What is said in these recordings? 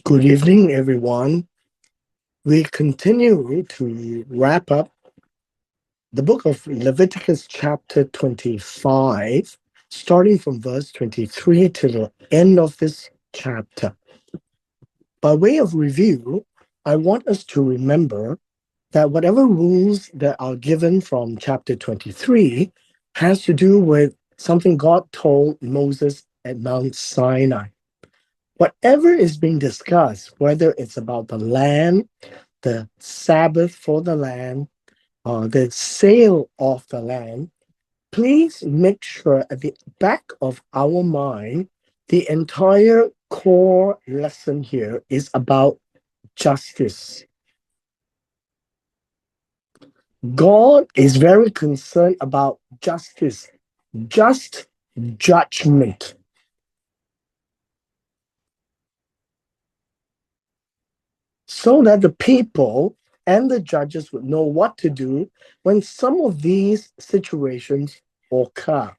Good evening, everyone. We continue to wrap up the book of Leviticus, chapter 25, starting from verse 23 to the end of this chapter. By way of review, I want us to remember that whatever rules that are given from chapter 23 has to do with something God told Moses at Mount Sinai. Whatever is being discussed, whether it's about the land, the Sabbath for the land, the sale of the land, please make sure at the back of our mind, the entire core lesson here is about justice. God is very concerned about justice, just judgment. So that the people and the judges would know what to do when some of these situations occur.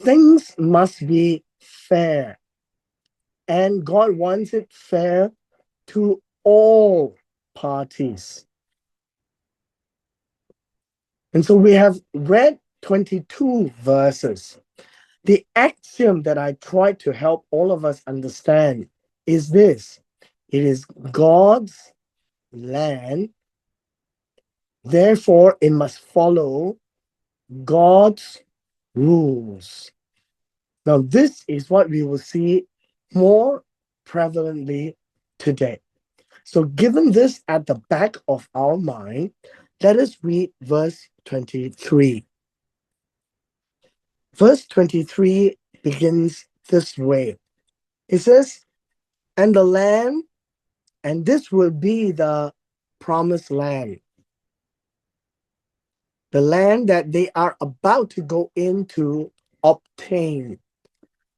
Things must be fair, and God wants it fair to all parties. And so we have read 22 verses. The axiom that I try to help all of us understand is this: it is God's land, therefore, it must follow God's rules. Now, this is what we will see more prevalently today. So, given this at the back of our mind, let us read verse 23. Verse 23 begins this way. It says, "And the land, and this will be the promised land, the land that they are about to go into obtain.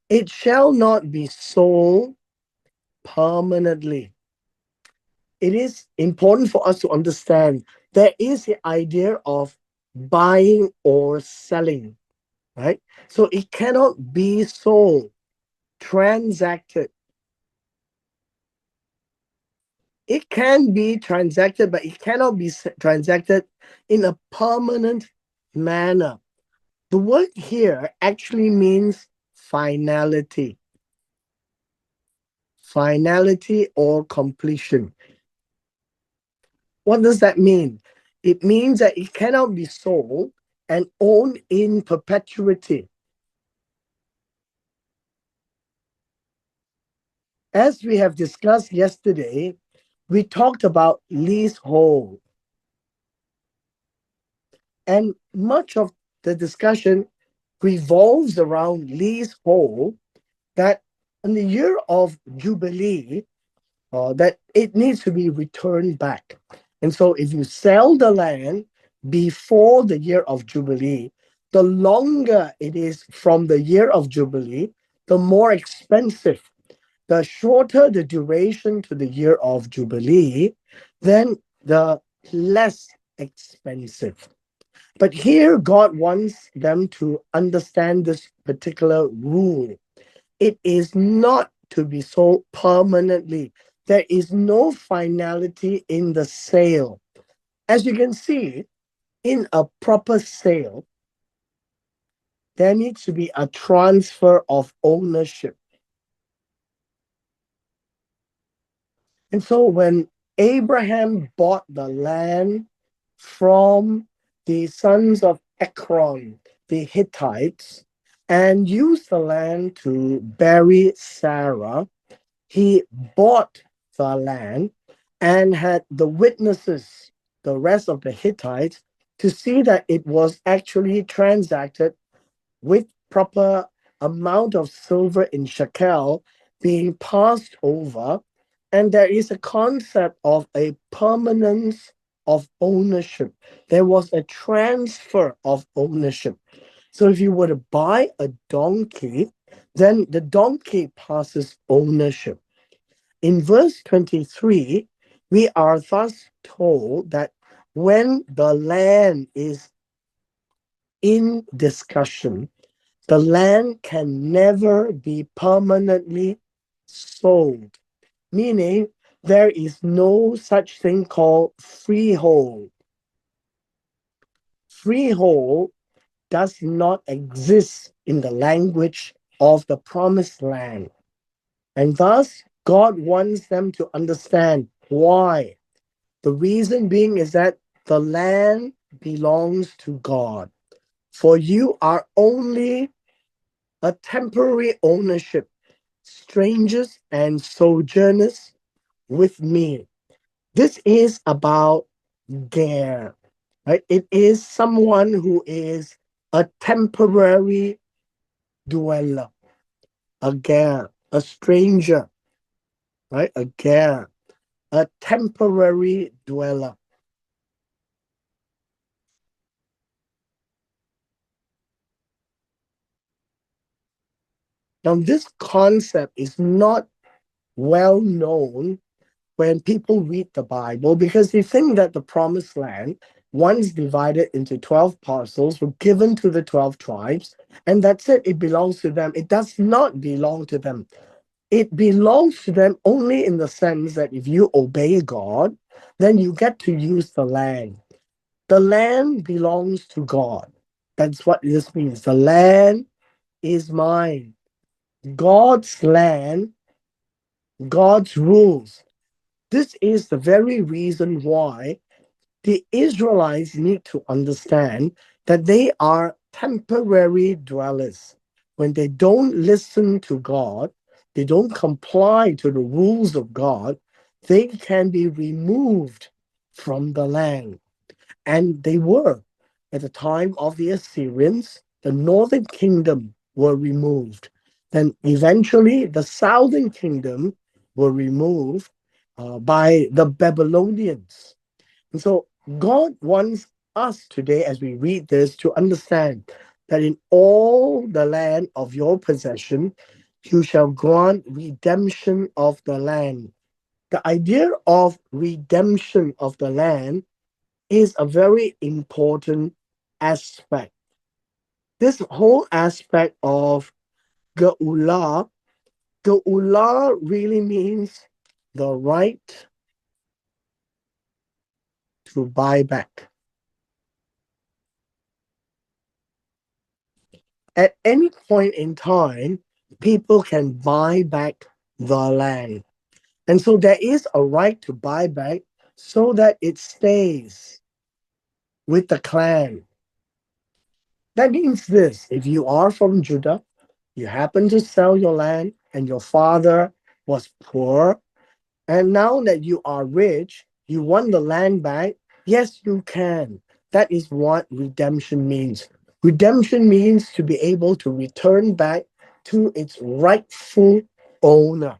It shall not be sold permanently." It is important for us to understand there is the idea of buying or selling, right? So it cannot be sold, transacted. It can be transacted, but it cannot be transacted in a permanent manner. The word here actually means finality, finality or completion. What does that mean? It means that it cannot be sold and owned in perpetuity. As we have discussed yesterday, we talked about leasehold. And much of the discussion revolves around leasehold, that in the year of Jubilee, that it needs to be returned back. And so if you sell the land before the year of Jubilee, the longer it is from the year of Jubilee, the more expensive. The shorter the duration to the year of Jubilee, then the less expensive. But here, God wants them to understand this particular rule. It is not to be sold permanently. There is no finality in the sale. As you can see, in a proper sale, there needs to be a transfer of ownership. And so when Abraham bought the land from the sons of Ekron, the Hittites, and used the land to bury Sarah, he bought the land and had the witnesses, the rest of the Hittites, to see that it was actually transacted with proper amount of silver in shekel being passed over. And there is a concept of a permanence of ownership. There was a transfer of ownership. So if you were to buy a donkey, then the donkey passes ownership. In verse 23, we are thus told that when the land is in discussion, the land can never be permanently sold. meaning there is no such thing called freehold. Freehold does not exist in the language of the promised land. And thus, God wants them to understand why. The reason being is that the land belongs to God. For you are only a temporary ownership, strangers and sojourners with me. This is about Ger, right? It is someone who is a temporary dweller, a Ger, a stranger, right? A Ger, a temporary dweller. Now, this concept is not well known when people read the Bible because they think that the promised land, once divided into 12 parcels, were given to the 12 tribes, and that's it, it belongs to them. It does not belong to them. It belongs to them only in the sense that if you obey God, then you get to use the land. The land belongs to God. That's what this means. The land is mine. God's land, God's rules. This is the very reason why the Israelites need to understand that they are temporary dwellers. When they don't listen to God, they don't comply to the rules of God, they can be removed from the land. And they were. At the time of the Assyrians, the northern kingdom were removed. Then eventually the southern kingdom were removed by the Babylonians. And so God wants us today, as we read this, to understand that in all the land of your possession, you shall grant redemption of the land. The idea of redemption of the land is a very important aspect. This whole aspect of Geulah, Geulah really means the right to buy back. At any point in time, people can buy back the land. And so there is a right to buy back so that it stays with the clan. That means this: if you are from Judah, you happen to sell your land, and your father was poor, and now that you are rich, you want the land back. Yes, you can. That is what redemption means. Redemption means to be able to return back to its rightful owner.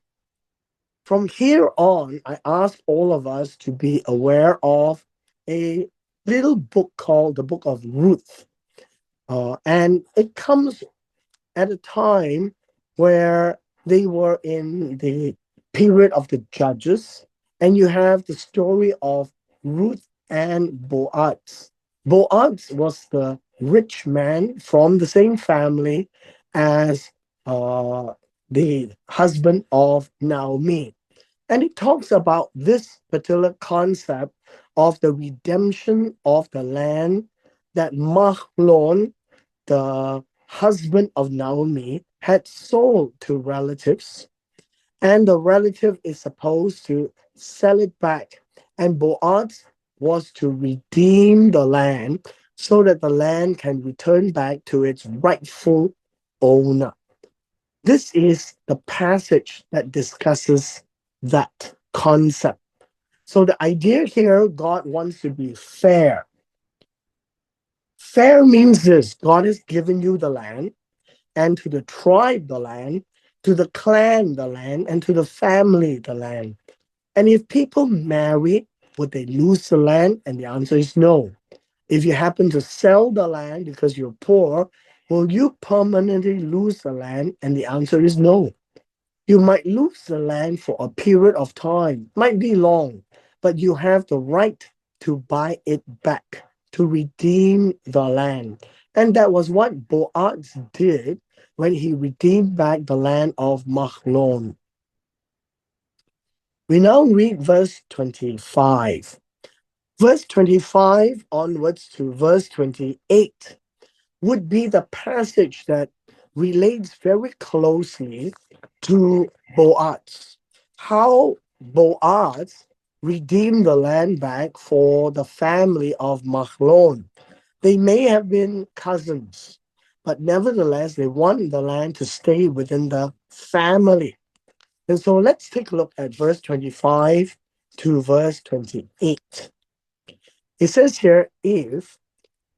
From here on, I ask all of us to be aware of a little book called the Book of Ruth. And it comes at a time where they were in the period of the judges, and you have the story of Ruth and Boaz. Boaz was the rich man from the same family as the husband of Naomi. And it talks about this particular concept of the redemption of the land that Mahlon, the husband of Naomi, had sold to relatives, and the relative is supposed to sell it back. And Boaz was to redeem the land so that the land can return back to its rightful owner. This is the passage that discusses that concept. So the idea here, God wants to be fair. Fair means this: God has given you the land, and to the tribe the land, to the clan the land, and to the family the land. And if people marry, would they lose the land? And the answer is no. If you happen to sell the land because you're poor, will you permanently lose the land? And the answer is no. You might lose the land for a period of time, might be long, but you have the right to buy it back, to redeem the land. And that was what Boaz did when he redeemed back the land of Mahlon. We now read verse 25. Verse 25 onwards to verse 28 would be the passage that relates very closely to Boaz. How Boaz redeemed the land back for the family of Mahlon. They may have been cousins, but nevertheless, they want the land to stay within the family. And so let's take a look at verse 25 to verse 28. It says here, if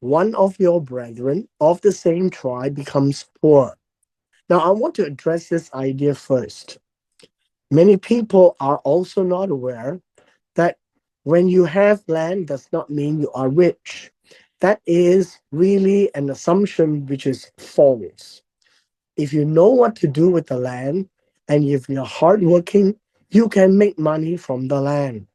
one of your brethren of the same tribe becomes poor. Now, I want to address this idea first. Many people are also not aware that when you have land does not mean you are rich. That is really an assumption which is false. If you know what to do with the land and if you're hardworking, you can make money from the land.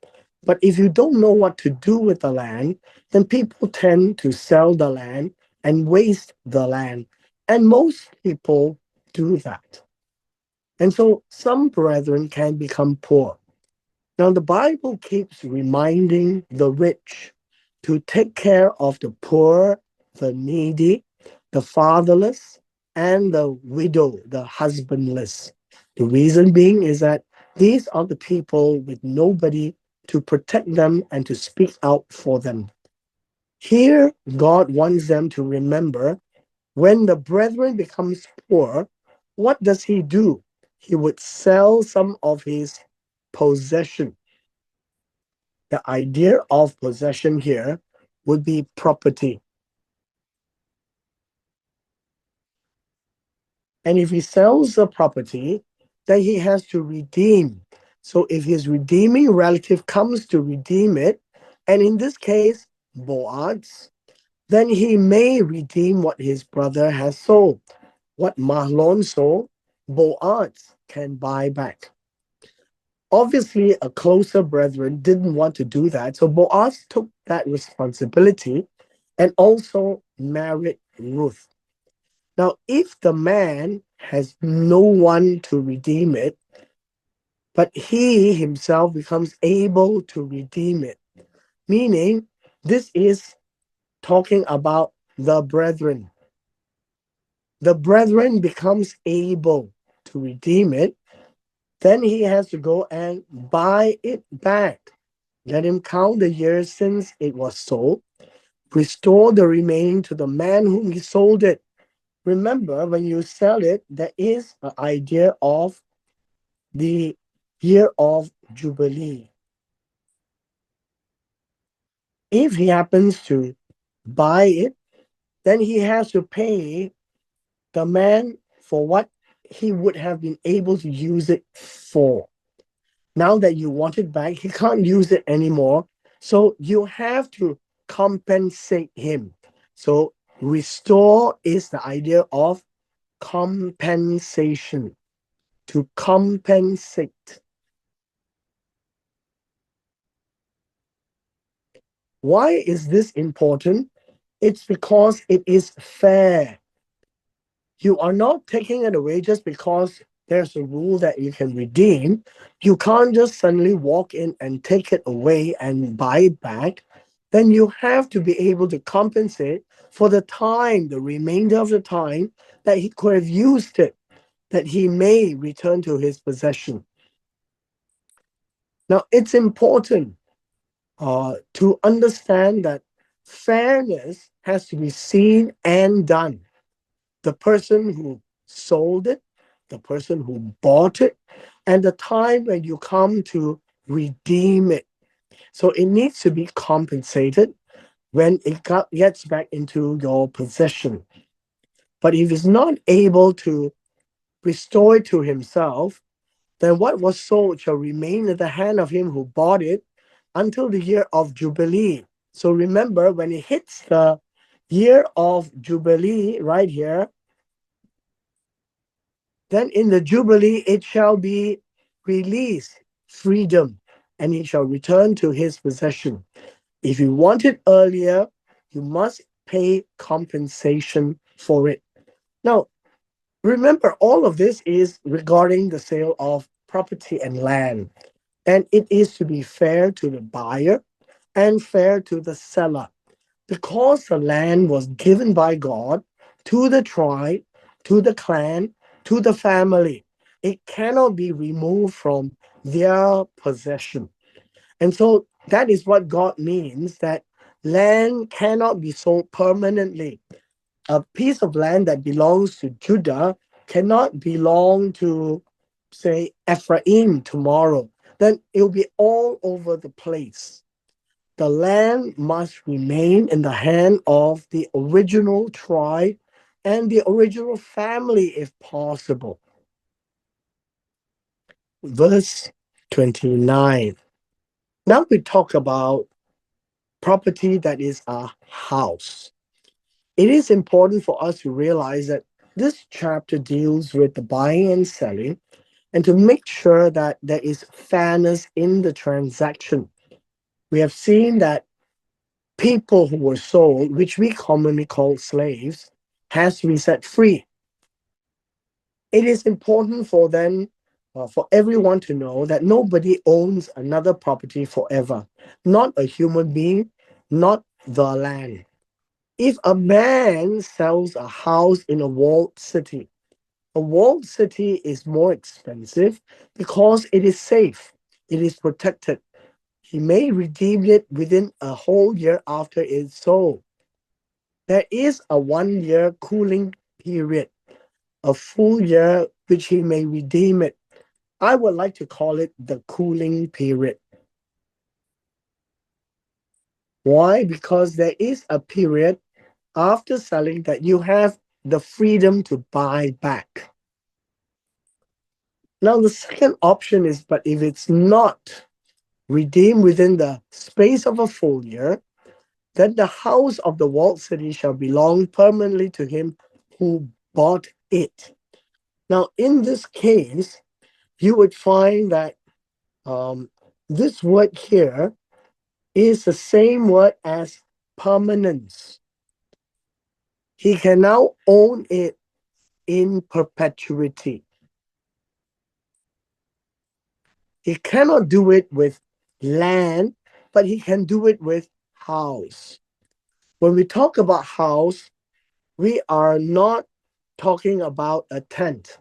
But if you don't know what to do with the land, then people tend to sell the land and waste the land. And most people do that. And so some brethren can become poor. Now, the Bible keeps reminding the rich to take care of the poor, the needy, the fatherless, and the widow, the husbandless. The reason being is that these are the people with nobody to protect them and to speak out for them. Here, God wants them to remember when the brethren becomes poor, what does he do? He would sell some of his possession. The idea of possession here would be property. And if he sells the property, then he has to redeem. So if his redeeming relative comes to redeem it, and in this case, Boaz, then he may redeem what his brother has sold. What Mahlon sold, Boaz can buy back. Obviously, a closer brethren didn't want to do that, so Boaz took that responsibility and also married Ruth. Now, if the man has no one to redeem it, but he himself becomes able to redeem it, meaning this is talking about the brethren. The brethren becomes able to redeem it, then he has to go and buy it back. Let him count the years since it was sold, restore the remaining to the man whom he sold it. Remember, when you sell it, there is an idea of the year of Jubilee. If he happens to buy it, then he has to pay the man for what he would have been able to use it for. Now that you want it back, he can't use it anymore. So you have to compensate him. So restore is the idea of compensation. To compensate. Why is this important? It's because it is fair. You are not taking it away just because there's a rule that you can redeem. You can't just suddenly walk in and take it away and buy it back. Then you have to be able to compensate for the time, the remainder of the time that he could have used it, that he may return to his possession. Now, it's important to understand that fairness has to be seen and done. The person who sold it, the person who bought it, and the time when you come to redeem it. So it needs to be compensated when it gets back into your possession. But if he's not able to restore it to himself, then what was sold shall remain in the hand of him who bought it until the year of Jubilee. So remember, when it hits the year of Jubilee right here, then in the Jubilee it shall be released, freedom, and he shall return to his possession. If you want it earlier, you must pay compensation for it. Now, remember, all of this is regarding the sale of property and land. And it is to be fair to the buyer and fair to the seller. Because the land was given by God to the tribe, to the clan, to the family, it cannot be removed from their possession. And so that is what God means, that land cannot be sold permanently. A piece of land that belongs to Judah cannot belong to, say, Ephraim tomorrow. Then it'll be all over the place. The land must remain in the hand of the original tribe and the original family if possible. Verse 29. Now we talk about property that is a house. It is important for us to realize that this chapter deals with the buying and selling and to make sure that there is fairness in the transaction. We have seen that people who were sold, which we commonly call slaves, has to be set free. It is important for them, for everyone to know that nobody owns another property forever, not a human being, not the land. If a man sells a house in a walled city is more expensive because it is safe, it is protected. He may redeem it within a whole year after it's sold. There is a 1 year cooling period, a full year which he may redeem it. I would like to call it the cooling period. Why? Because there is a period after selling that you have the freedom to buy back. Now, the second option is, but if it's not redeemed within the space of a full year, then the house of the walled city shall belong permanently to him who bought it. Now, in this case, you would find that um, this word here is the same word as permanence. He can now own it in perpetuity. He cannot do it with land, but he can do it with house. When we talk about house, we are not talking about a tent.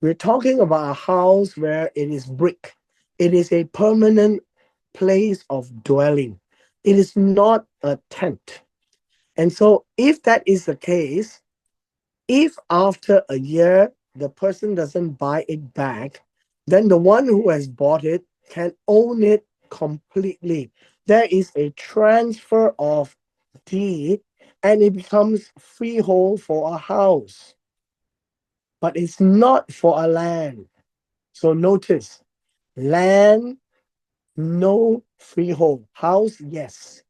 We're talking about a house where it is brick. It is a permanent place of dwelling. It is not a tent. And so, if that is the case, if after a year the person doesn't buy it back, then the one who has bought it can own it completely. There is a transfer of deed and it becomes freehold for a house, but it's not for a land. So notice, land, no freehold. House, yes.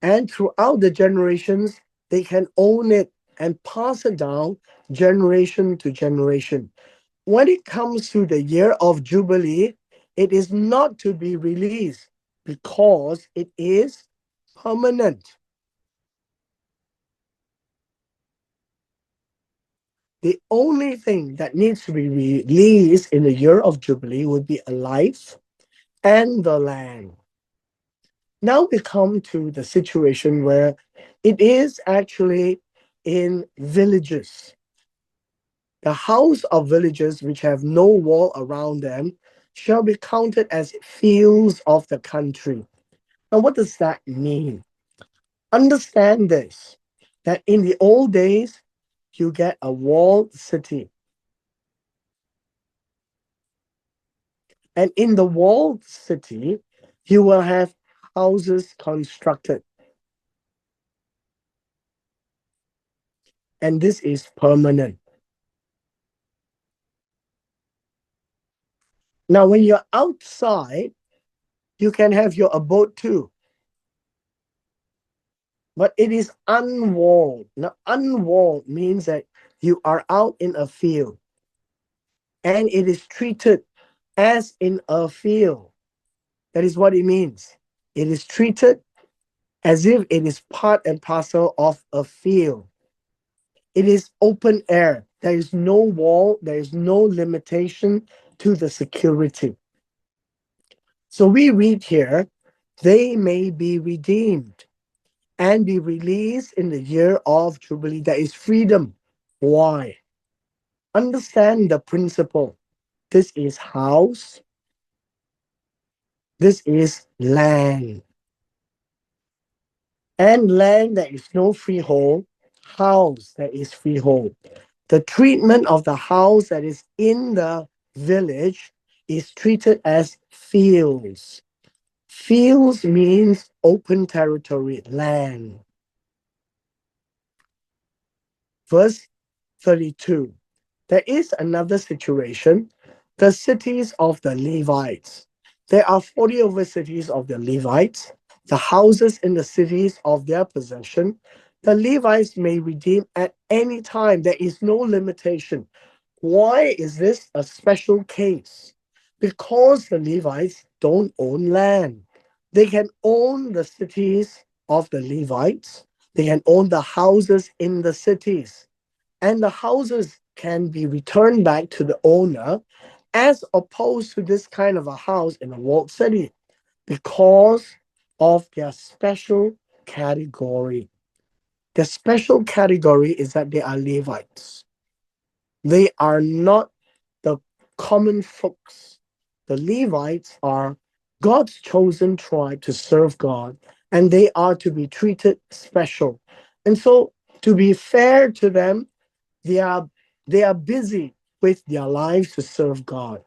And throughout the generations, they can own it and pass it down generation to generation. When it comes to the year of Jubilee, it is not to be released because it is permanent. The only thing that needs to be released in the year of Jubilee would be a life and the land. Now we come to the situation where it is actually in villages. The house of villages which have no wall around them shall be counted as fields of the country. Now, what does that mean? Understand this, that in the old days, you get a walled city. And in the walled city, you will have houses constructed. And this is permanent. Now, when you're outside, you can have your abode too. But it is unwalled. Now, unwalled means that you are out in a field and it is treated as in a field. That is what it means. It is treated as if it is part and parcel of a field. It is open air. There is no wall, there is no limitation to the security. So we read here, they may be redeemed and be released in the year of Jubilee. There is freedom. Why? Understand the principle. This is house, this is land. And land that is no freehold, house that is freehold. The treatment of the house that is in the village is treated as fields. Fields means open territory, land. Verse 32. There is another situation, the cities of the Levites. There are 40 over cities of the Levites, the houses in the cities of their possession. The Levites may redeem at any time. There is no limitation. Why is this a special case? Because the Levites don't own land. They can own the cities of the Levites. They can own the houses in the cities. And the houses can be returned back to the owner as opposed to this kind of a house in a walled city because of their special category. The special category is that they are Levites. They are not the common folks. The Levites are God's chosen tribe to serve God, and they are to be treated special. And so, to be fair to them, they are they are busy with their lives to serve God.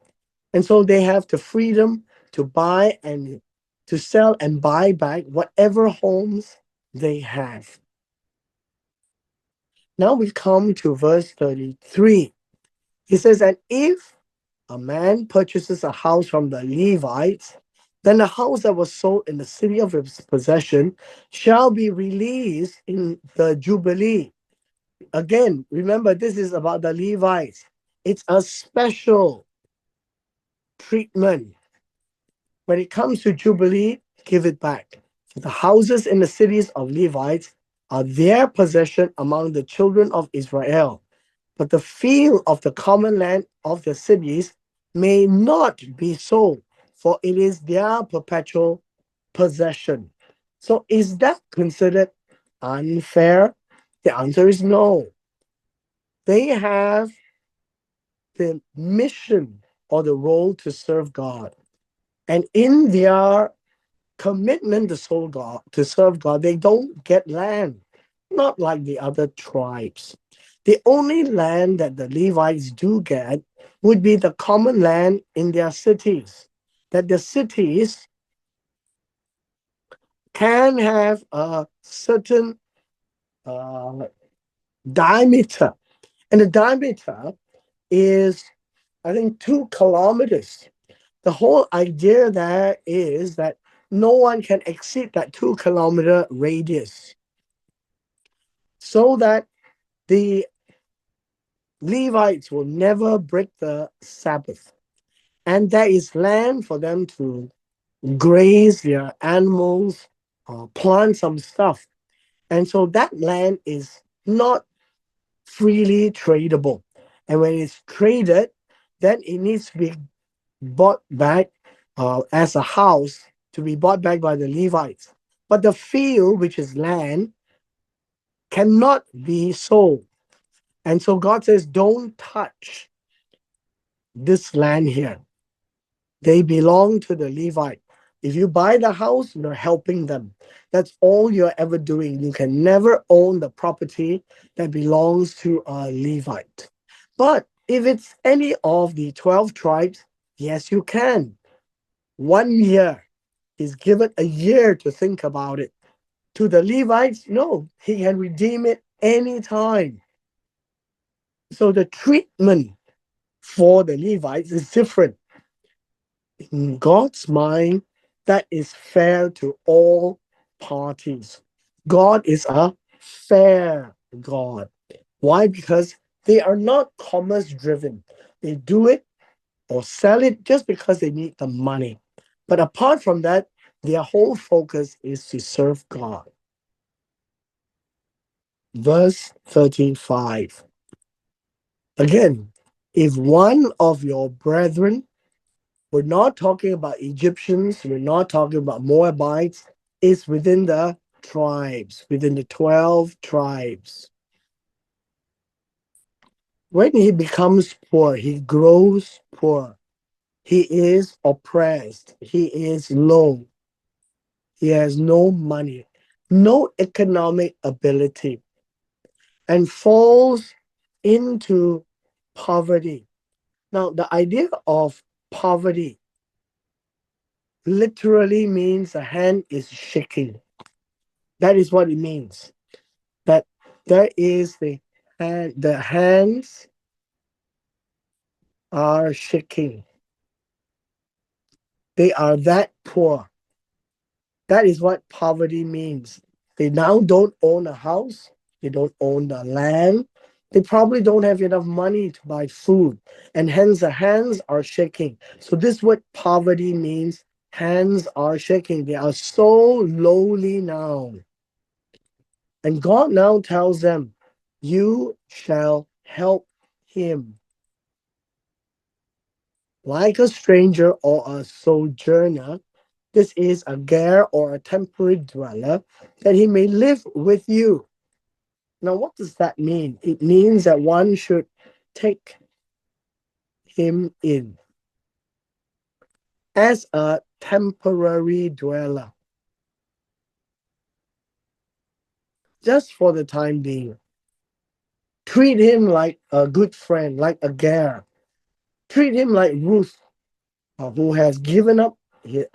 And so they have the freedom to buy and to sell and buy back whatever homes they have. Now we come to verse 33. He says, and if a man purchases a house from the Levites, then the house that was sold in the city of his possession shall be released in the Jubilee. Again, remember, this is about the Levites. It's a special treatment. When it comes to Jubilee, give it back. For the houses in the cities of Levites are their possession among the children of Israel. But the field of the common land of the cities may not be sold, for it is their perpetual possession. So is that considered unfair? The answer is no. They have the mission or the role to serve God. And in their commitment to serve God, they don't get land, not like the other tribes. The only land that the Levites do get would be the common land in their cities, that the cities can have a certain uh, diameter. And the diameter is, I think, 2 kilometers. The whole idea there is that no one can exceed that 2 kilometer radius so that the Levites will never break the Sabbath. And there is land for them to graze their animals or plant some stuff. And so that land is not freely tradable. And when it's traded, then it needs to be bought back as a house to be bought back by the Levites. But the field, which is land, cannot be sold. And so God says, don't touch this land here. They belong to the Levite. If you buy the house, you're helping them. That's all you're ever doing. You can never own the property that belongs to a Levite. But if it's any of the 12 tribes, yes, you can. 1 year. He's given a year to think about it. To the Levites, no, he can redeem it anytime. So the treatment for the Levites is different. In God's mind, that is fair to all parties. God is a fair God. Why? Because they are not commerce driven. They do it or sell it just because they need the money. But apart from that, their whole focus is to serve God. Verse 35. Again, if one of your brethren, we're not talking about Egyptians, we're not talking about Moabites, is within the tribes, within the 12 tribes. When he becomes poor, he grows poor. He is oppressed. He is low. He has no money, no economic ability, and falls into poverty. Now, the idea of poverty literally means the hand is shaking. That is what it means. That there is the hands are shaking. They are that poor. That is what poverty means. They now don't own a house. They don't own the land. They probably don't have enough money to buy food. And hence the hands are shaking. So this is what poverty means. Hands are shaking. They are so lowly now. And God now tells them, you shall help him like a stranger or a sojourner. This is a ger or a temporary dweller, that he may live with you. Now, what does that mean? It means that one should take him in as a temporary dweller, just for the time being. Treat him like a good friend, like a ger. Treat him like Ruth, who has given up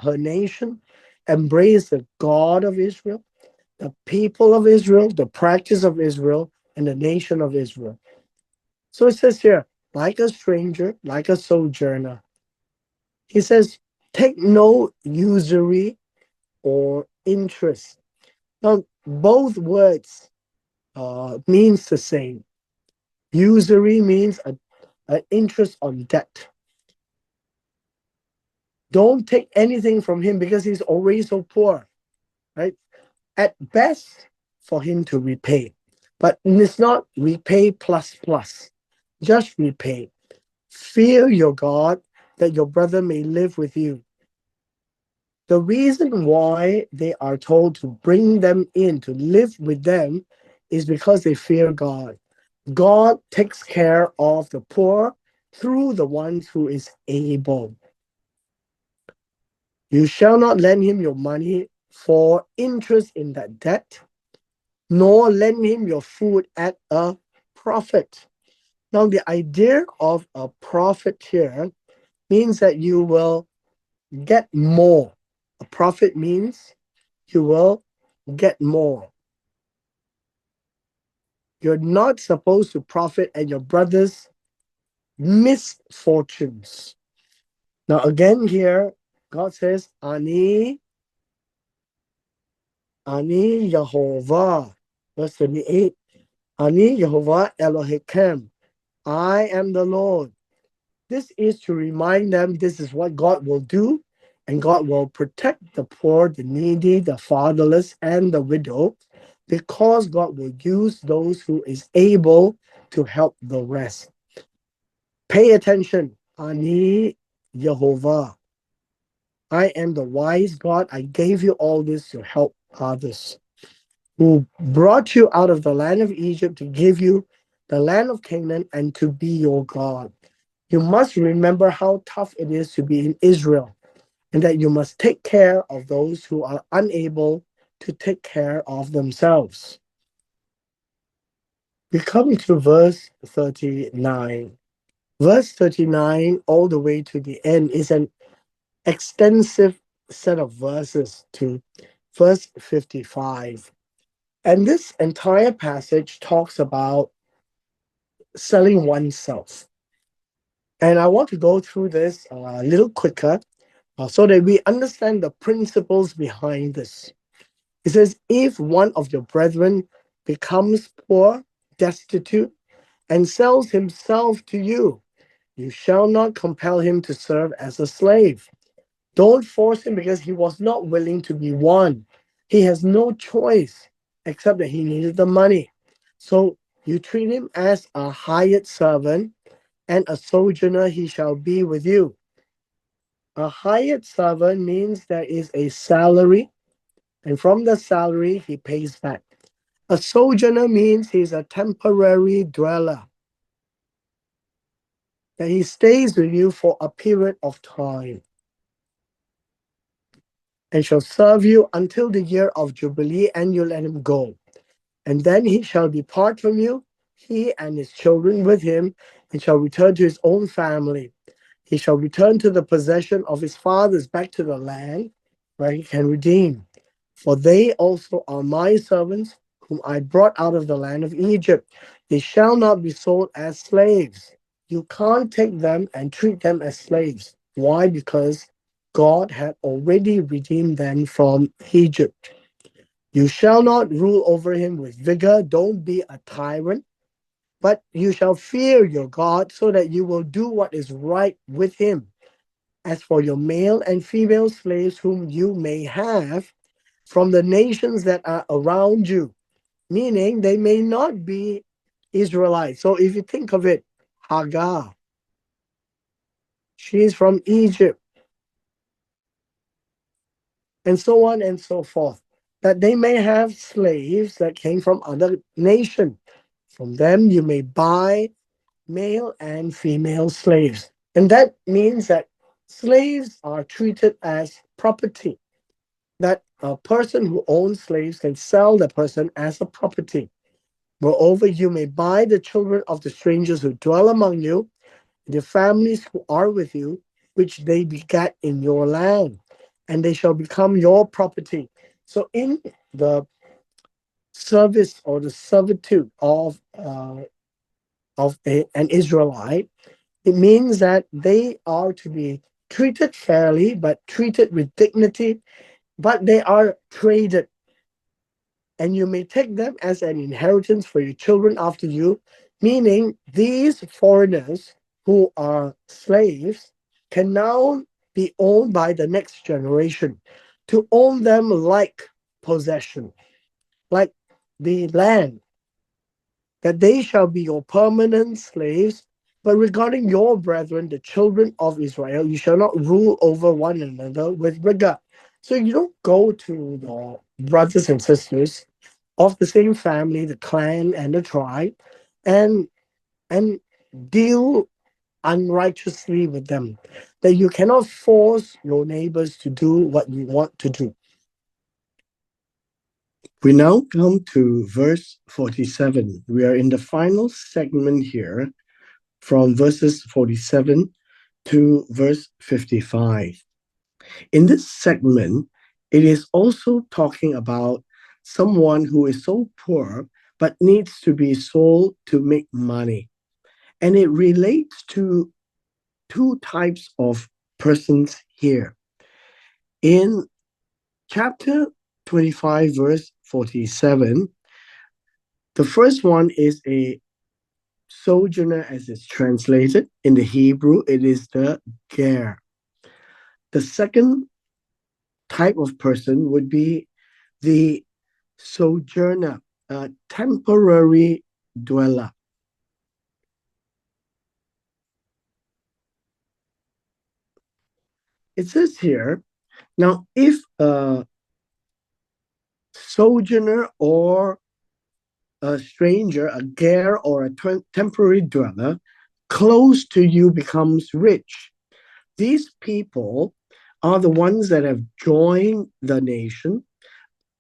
her nation, embraced the God of Israel, the people of Israel, the practice of Israel, and the nation of Israel. So it says here, like a stranger, like a sojourner. He says, take no usury or interest. Now, both words means the same. Usury means an interest on debt. Don't take anything from him because he's already so poor, right? At best, for him to repay. But it's not repay plus plus. Just repay. Fear your God, that your brother may live with you. The reason why they are told to bring them in, to live with them, is because they fear God. God takes care of the poor through the ones who is able. You shall not lend him your money for interest in that debt, nor lend him your food at a profit. Now, the idea of a profit here means that you will get more. A profit means you will get more. You're not supposed to profit at your brother's misfortunes. Now, again, here, God says, Ani Yehovah. Verse 28. Ani Yehovah Elohim. I am the Lord. This is to remind them this is what God will do, and God will protect the poor, the needy, the fatherless, and the widow, because God will use those who is able to help the rest. Pay attention. Ani Yehovah. I am the wise God. I gave you all this to help others, who brought you out of the land of Egypt to give you the land of Canaan and to be your God. You must remember how tough it is to be in Israel, and that you must take care of those who are unable to take care of themselves. We come to verse 39. Verse 39 all the way to the end is an extensive set of verses to verse 55. And this entire passage talks about selling oneself. And I want to go through this a little quicker so that we understand the principles behind this. It says, if one of your brethren becomes poor, destitute, and sells himself to you, you shall not compel him to serve as a slave. Don't force him because he was not willing to be won. He has no choice except that he needed the money. So you treat him as a hired servant and a sojourner he shall be with you. A hired servant means there is a salary, and from the salary he pays back. A sojourner means he's a temporary dweller, that he stays with you for a period of time and shall serve you until the year of Jubilee, and you let him go. And then he shall depart from you, he and his children with him, and shall return to his own family. He shall return to the possession of his fathers, back to the land where he can redeem. For they also are my servants, whom I brought out of the land of Egypt. They shall not be sold as slaves. You can't take them and treat them as slaves. Why? Because God had already redeemed them from Egypt. You shall not rule over him with vigor. Don't be a tyrant, but you shall fear your God, so that you will do what is right with him. As for your male and female slaves, whom you may have from the nations that are around you, meaning they may not be Israelites. So if you think of it, Hagar, she's from Egypt, and so on and so forth, that they may have slaves that came from other nations. From them you may buy male and female slaves. And that means that slaves are treated as property, that a person who owns slaves can sell the person as a property. Moreover, you may buy the children of the strangers who dwell among you, the families who are with you, which they begat in your land, and they shall become your property. So, in the service or the servitude of an Israelite, it means that they are to be treated fairly, but treated with dignity, but they are traded. And you may take them as an inheritance for your children after you, meaning these foreigners who are slaves can now be owned by the next generation, to own them like possession, like the land, that they shall be your permanent slaves. But regarding your brethren, the children of Israel, you shall not rule over one another with rigor. So you don't go to your brothers and sisters of the same family, the clan and the tribe, and and deal unrighteously with them. That you cannot force your neighbors to do what you want to do. We now come to verse 47. We are in the final segment here from verses 47 to verse 55. In this segment, it is also talking about someone who is so poor but needs to be sold to make money. And it relates to two types of persons here. In chapter 25, verse 47, the first one is a sojourner, as it's translated. In the Hebrew, it is the ger. The second type of person would be the sojourner, a temporary dweller. It says here, now, if a sojourner or a stranger, a ger or a temporary dweller, close to you becomes rich, these people are the ones that have joined the nation,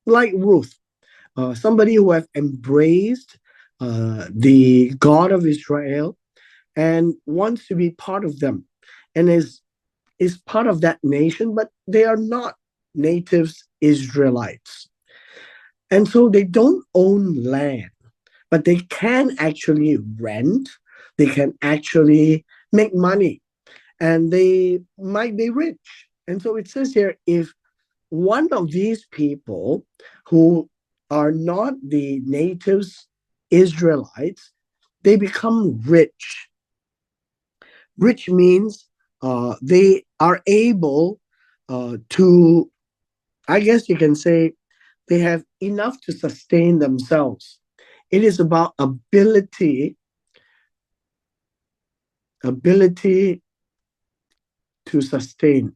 like Ruth, somebody who have embraced the God of Israel and wants to be part of them, and is part of that nation, but they are not natives Israelites. And so they don't own land, but they can actually rent, they can actually make money, and they might be rich. And so it says here, if one of these people who are not the natives Israelites, they become rich. Rich means they are able to, I guess you can say, they have enough to sustain themselves. It is about ability to sustain.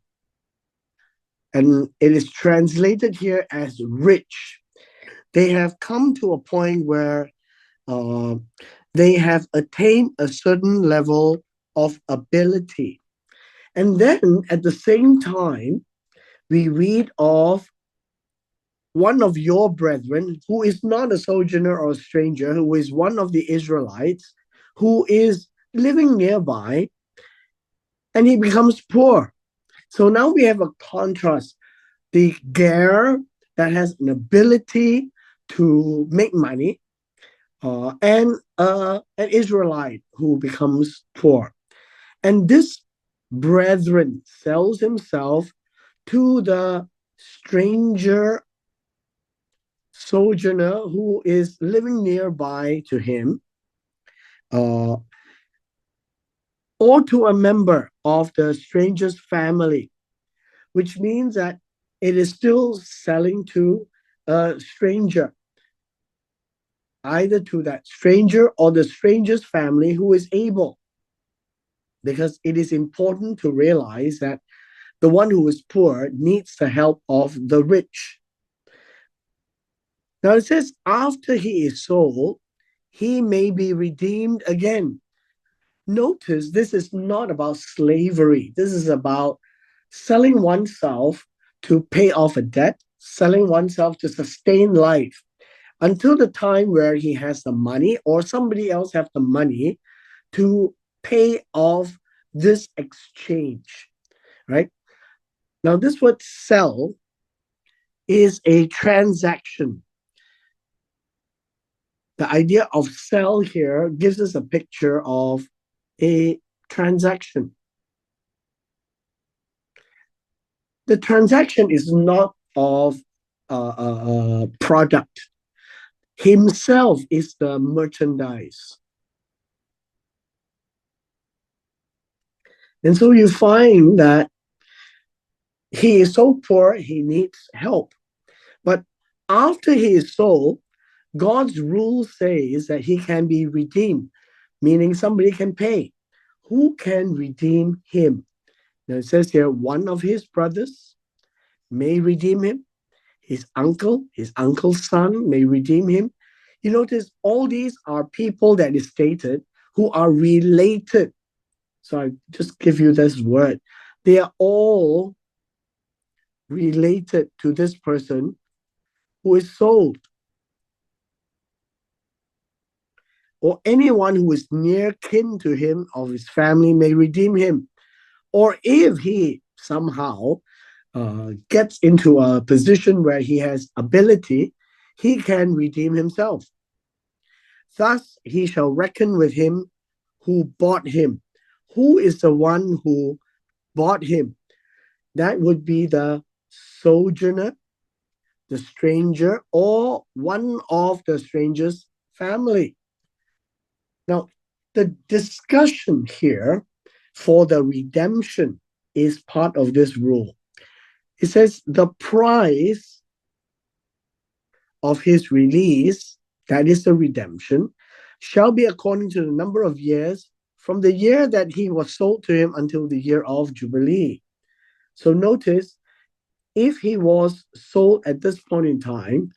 And it is translated here as rich. They have come to a point where uh, they have attained a certain level of ability. And then at the same time, we read of one of your brethren who is not a sojourner or a stranger, who is one of the Israelites, who is living nearby, and he becomes poor. So now we have a contrast. The Ger that has an ability to make money, and an Israelite who becomes poor. And this brethren sells himself to the stranger sojourner who is living nearby to him, uh, or to a member of the stranger's family, which means that it is still selling to a stranger, either to that stranger or the stranger's family who is able. Because it is important to realize that the one who is poor needs the help of the rich. Now it says, after he is sold, he may be redeemed again. Notice this is not about slavery. This is about selling oneself to pay off a debt, selling oneself to sustain life until the time where he has the money or somebody else have the money to pay off this exchange, right? Now, this word sell is a transaction. The idea of sell here gives us a picture of a transaction. The transaction is not of a product. Himself is the merchandise. And so you find that he is so poor, he needs help. But after he is sold, God's rule says that he can be redeemed, meaning somebody can pay. Who can redeem him? Now it says here, one of his brothers may redeem him. His uncle's son may redeem him. You notice all these are people that is stated who are related. So I just give you this word. They are all related to this person who is sold, or anyone who is near kin to him of his family may redeem him. Or if he somehow gets into a position where he has ability, he can redeem himself. Thus he shall reckon with him who bought him. Who is the one who bought him? That would be the sojourner, the stranger, or one of the stranger's family. Now, the discussion here for the redemption is part of this rule. It says the price of his release, that is the redemption, shall be according to the number of years from the year that he was sold to him until the year of Jubilee. So notice, if he was sold at this point in time,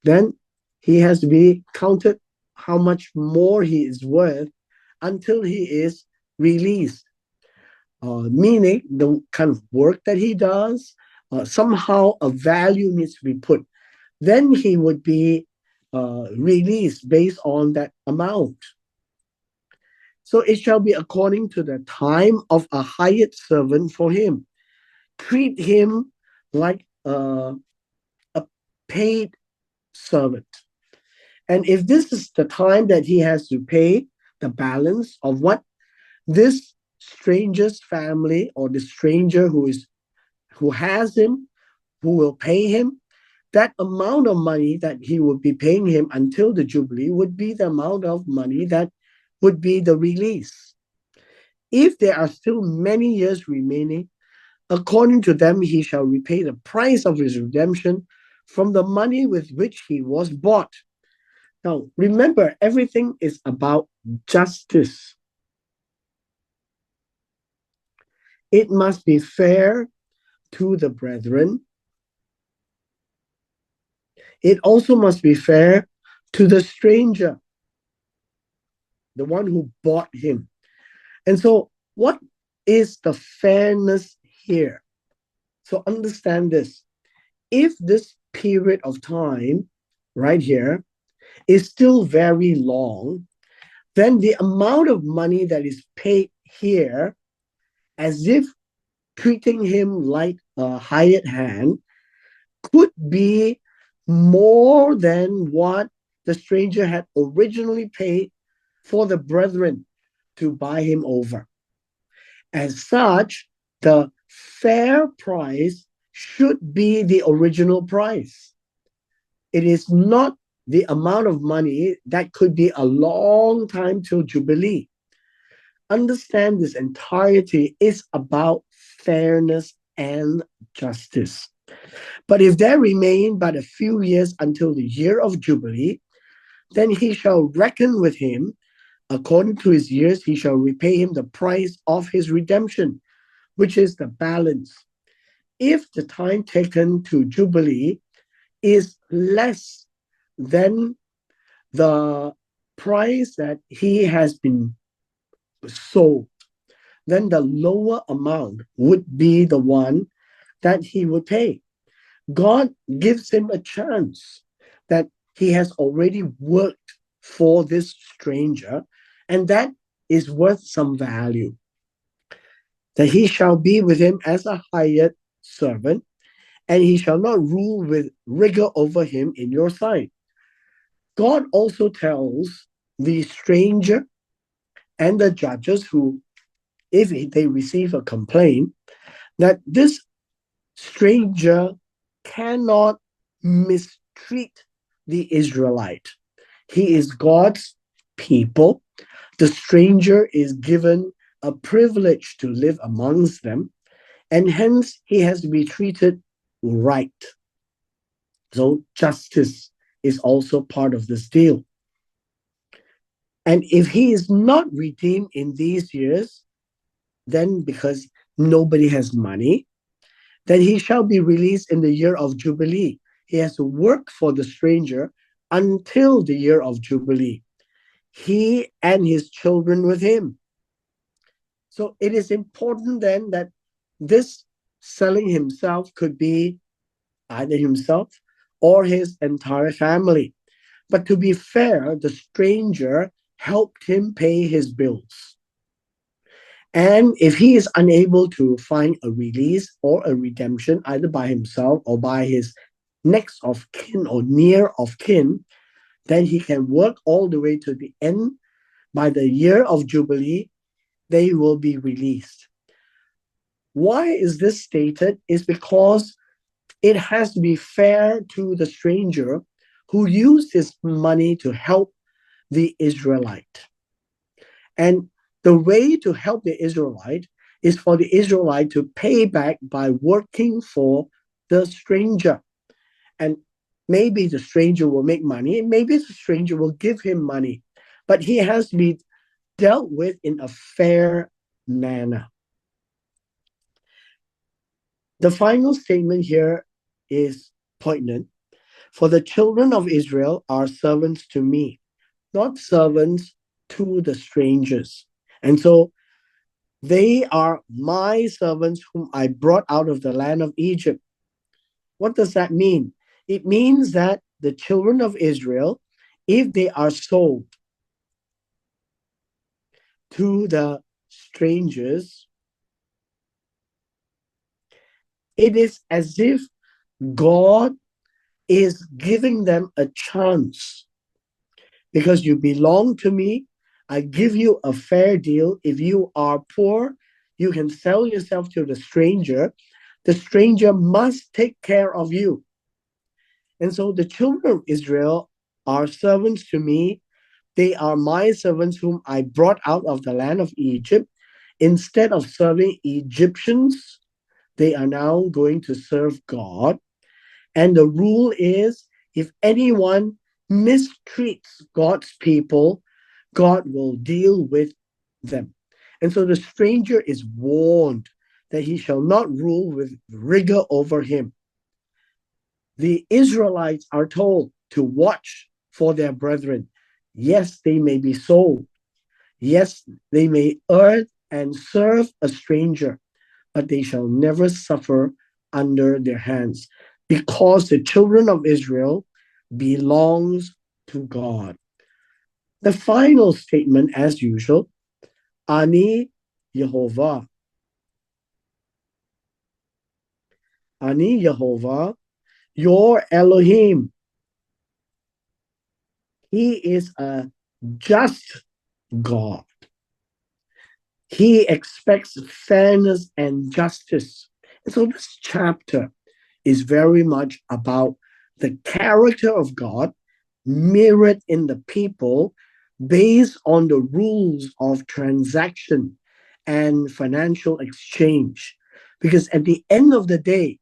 then he has to be counted how much more he is worth until he is released. Meaning the kind of work that he does, somehow a value needs to be put. Then he would be released based on that amount. So it shall be according to the time of a hired servant for him. Treat him like a paid servant. And if this is the time that he has to pay the balance of what this stranger's family or the stranger who has him, who will pay him, that amount of money that he would be paying him until the Jubilee would be the amount of money that would be the release. If there are still many years remaining, according to them, he shall repay the price of his redemption from the money with which he was bought. Now, remember, everything is about justice. It must be fair to the brethren. It also must be fair to the stranger, the one who bought him. And so, what is the fairness here? So, understand this. If this period of time right here is still very long, then the amount of money that is paid here, as if treating him like a hired hand, could be more than what the stranger had originally paid for the brethren to buy him over. As such, the fair price should be the original price. It is not the amount of money that could be a long time till Jubilee. Understand this entirety is about fairness and justice. But if there remain but a few years until the year of Jubilee, then he shall reckon with him according to his years, he shall repay him the price of his redemption, which is the balance. If the time taken to Jubilee is less than the price that he has been sold, then the lower amount would be the one that he would pay. God gives him a chance that he has already worked for this stranger, and that is worth some value. That he shall be with him as a hired servant, and he shall not rule with rigor over him in your sight. God also tells the stranger and the judges who, if they receive a complaint, that this stranger cannot mistreat the Israelite. He is God's people. The stranger is given a privilege to live amongst them, and hence he has to be treated right. So justice is also part of this deal. And if he is not redeemed in these years, then because nobody has money, then he shall be released in the year of Jubilee. He has to work for the stranger until the year of Jubilee. He and his children with him. So it is important then that this selling himself could be either himself or his entire family. But to be fair, the stranger helped him pay his bills. And if he is unable to find a release or a redemption, either by himself or by his next of kin or near of kin, then he can work all the way to the end. By the year of Jubilee, they will be released. Why is this stated? Is because it has to be fair to the stranger who used his money to help the Israelite. And the way to help the Israelite is for the Israelite to pay back by working for the stranger. And maybe the stranger will make money, and maybe the stranger will give him money, but he has to be dealt with in a fair manner. The final statement here is poignant. For the children of Israel are servants to me, not servants to the strangers. And so they are my servants whom I brought out of the land of Egypt. What does that mean? It means that the children of Israel, if they are sold to the strangers, it is as if God is giving them a chance because you belong to me. I give you a fair deal. If you are poor, you can sell yourself to the stranger. The stranger must take care of you. And so the children of Israel are servants to me. They are my servants whom I brought out of the land of Egypt. Instead of serving Egyptians, they are now going to serve God. And the rule is if anyone mistreats God's people, God will deal with them. And so the stranger is warned that he shall not rule with rigor over him. The Israelites are told to watch for their brethren. Yes, they may be sold. Yes, they may earn and serve a stranger, but they shall never suffer under their hands, because the children of Israel belongs to God. The final statement, as usual, Ani Yehovah. Ani Yehovah, your Elohim. He is a just God. He expects fairness and justice. And so this chapter is very much about the character of God mirrored in the people based on the rules of transaction and financial exchange. Because at the end of the day,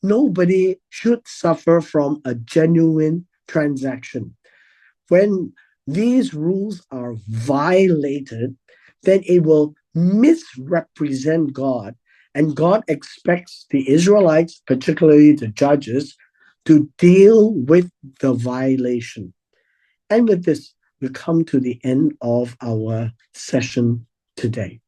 nobody should suffer from a genuine transaction. When these rules are violated, then it will misrepresent God. And God expects the Israelites, particularly the judges, to deal with the violation. And with this, we come to the end of our session today.